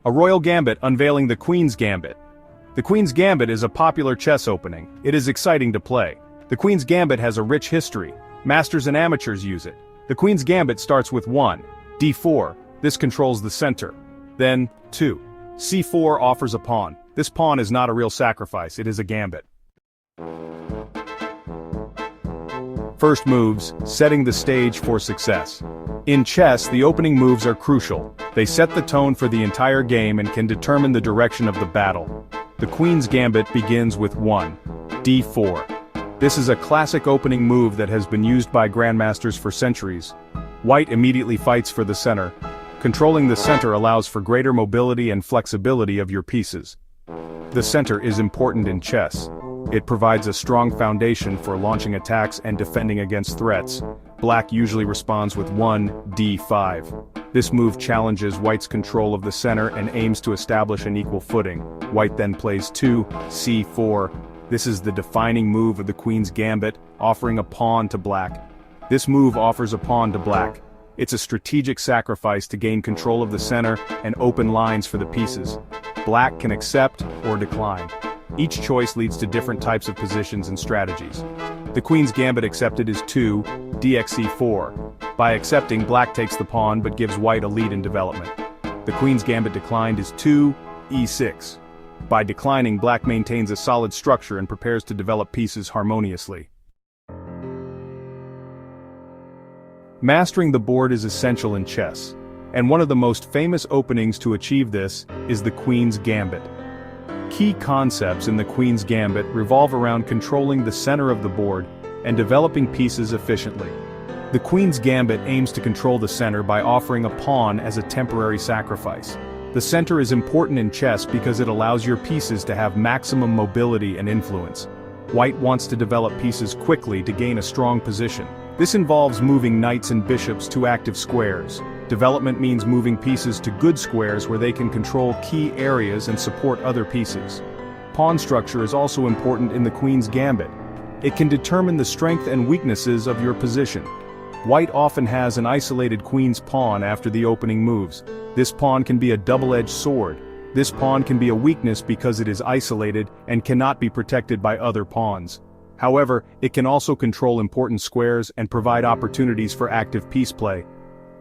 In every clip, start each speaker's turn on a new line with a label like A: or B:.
A: A royal gambit unveiling the Queen's Gambit. The Queen's Gambit is a popular chess opening. It is exciting to play. The Queen's Gambit has a rich history. Masters and amateurs use it. The Queen's Gambit starts with 1. d4. This controls the center. Then, 2. c4 offers a pawn. This pawn is not a real sacrifice, it is a gambit. First moves, setting the stage for success. In chess, the opening moves are crucial. They set the tone for the entire game and can determine the direction of the battle. The Queen's Gambit begins with 1. d4. This is a classic opening move that has been used by grandmasters for centuries. White immediately fights for the center. Controlling the center allows for greater mobility and flexibility of your pieces. The center is important in chess. It provides a strong foundation for launching attacks and defending against threats. Black usually responds with 1. d5. This move challenges White's control of the center and aims to establish an equal footing. White then plays 2. c4. This is the defining move of the Queen's Gambit, offering a pawn to Black. This move offers a pawn to Black. It's a strategic sacrifice to gain control of the center and open lines for the pieces. Black can accept or decline. Each choice leads to different types of positions and strategies. The Queen's Gambit accepted is 2. dxc4. By accepting, Black takes the pawn but gives White a lead in development. The Queen's Gambit declined is 2. e6. By declining, Black maintains a solid structure and prepares to develop pieces harmoniously. Mastering the board is essential in chess, and one of the most famous openings to achieve this is the Queen's Gambit. Key concepts in the Queen's Gambit revolve around controlling the center of the board and developing pieces efficiently. The Queen's Gambit aims to control the center by offering a pawn as a temporary sacrifice. The center is important in chess because it allows your pieces to have maximum mobility and influence. White wants to develop pieces quickly to gain a strong position. This involves moving knights and bishops to active squares. Development means moving pieces to good squares where they can control key areas and support other pieces. Pawn structure is also important in the Queen's Gambit. It can determine the strength and weaknesses of your position. White often has an isolated queen's pawn after the opening moves. This pawn can be a double-edged sword. This pawn can be a weakness because it is isolated and cannot be protected by other pawns. However, it can also control important squares and provide opportunities for active piece play.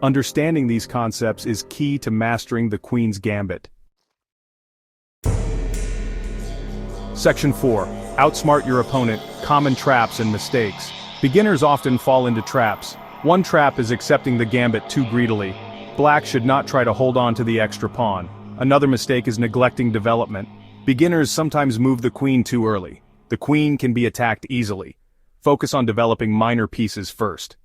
A: Understanding these concepts is key to mastering the Queen's Gambit. Section 4. Outsmart your opponent, common traps and mistakes. Beginners often fall into traps. One trap is accepting the gambit too greedily. Black should not try to hold on to the extra pawn. Another mistake is neglecting development. Beginners sometimes move the queen too early. The queen can be attacked easily. Focus on developing minor pieces first.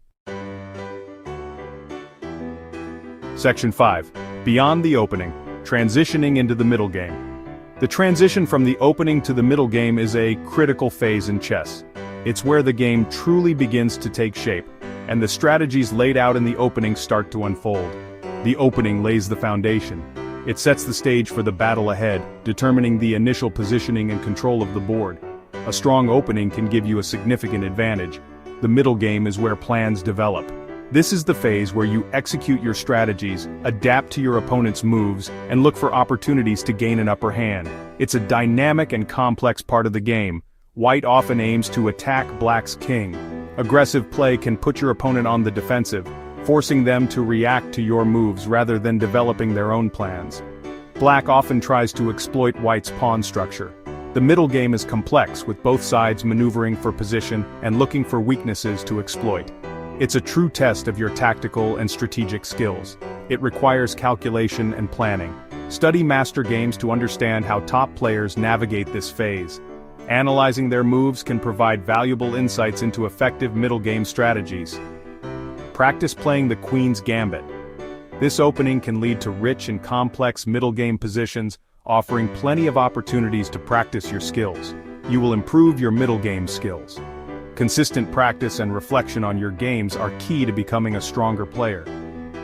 A: Section 5. Beyond the opening, transitioning into the middle game. The transition from the opening to the middle game is a critical phase in chess. It's where the game truly begins to take shape, and the strategies laid out in the opening start to unfold. The opening lays the foundation. It sets the stage for the battle ahead, determining the initial positioning and control of the board. A strong opening can give you a significant advantage. The middle game is where plans develop. This is the phase where you execute your strategies, adapt to your opponent's moves, and look for opportunities to gain an upper hand. It's a dynamic and complex part of the game. White often aims to attack Black's king. Aggressive play can put your opponent on the defensive, forcing them to react to your moves rather than developing their own plans. Black often tries to exploit White's pawn structure. The middle game is complex, with both sides maneuvering for position and looking for weaknesses to exploit. It's a true test of your tactical and strategic skills. It requires calculation and planning. Study master games to understand how top players navigate this phase. Analyzing their moves can provide valuable insights into effective middle game strategies. Practice playing the Queen's Gambit. This opening can lead to rich and complex middle game positions, offering plenty of opportunities to practice your skills. You will improve your middle game skills. Consistent practice and reflection on your games are key to becoming a stronger player.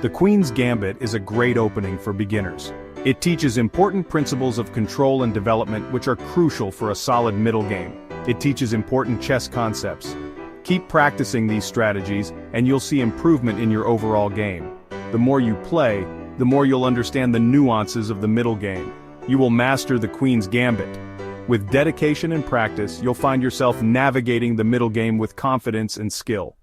A: The Queen's Gambit is a great opening for beginners. It teaches important principles of control and development which are crucial for a solid middle game. It teaches important chess concepts. Keep practicing these strategies and you'll see improvement in your overall game. The more you play, the more you'll understand the nuances of the middle game. You will master the Queen's Gambit. With dedication and practice, you'll find yourself navigating the middle game with confidence and skill.